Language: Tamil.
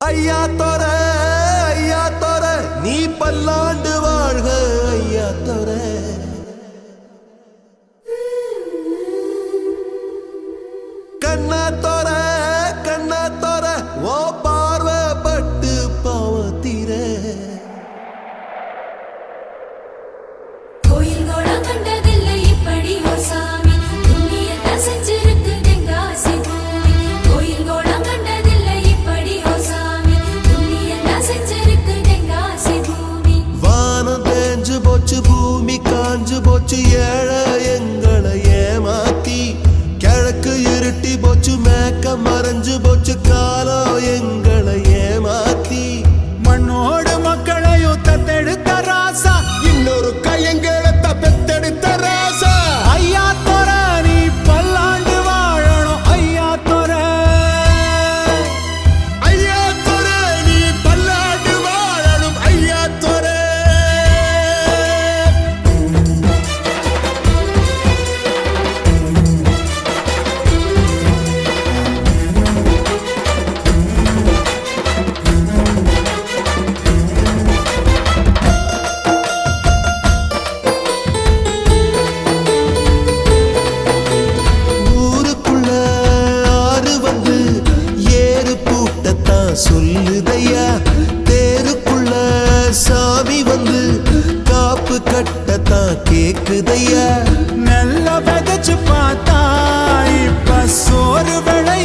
ஐயா தோர நீ பல்லாண்டு வாழ்க ஐயா தோர கண்ணா தோர ஓ பார்வப்பட்டு பாவத்தீர கோயில் கோடா கண்டதில்லை இப்படி ஒரு சாமி புண்ணியத்தை செஞ்சிருக்கு தெங்காசி பூமி கோயில் கோடா கண்டதில்லை இப்படி ஒரு சாமி புண்ணியத்தை செஞ்சிருக்கு தெங்காசி பூமி வானம் தேஞ்சு போச்சு பூமி காஞ்சு போச்சு ஏழை எங்களை ஏமாத்தி கிழக்கு இருட்டி போச்சு மேக்க மறைஞ்சு போச்சு காலம் எங்களை ஏமாத்தி மண்ணோடு மக்களையும் தத்தெடுத்த ராசா இன்னொரு கையங்களை பெத்தெடுத்த ராசா ஐயா தோர நீ பல்லாண்டு வாழணும் ஐயா தோர ஐயா தோர நீ பல்லாண்டு வாழணும் ஐயா தோர ஊருக்குள்ள ஆறு வந்து ஏறு பூட்டத்தான் சொல்லுதையா தேருக்குள்ள சாமி வந்து காப்பு கட்டத்தான் கேக்குதையா நல்ல விதைச்சு பார்த்தா இப்ப சோறு விளை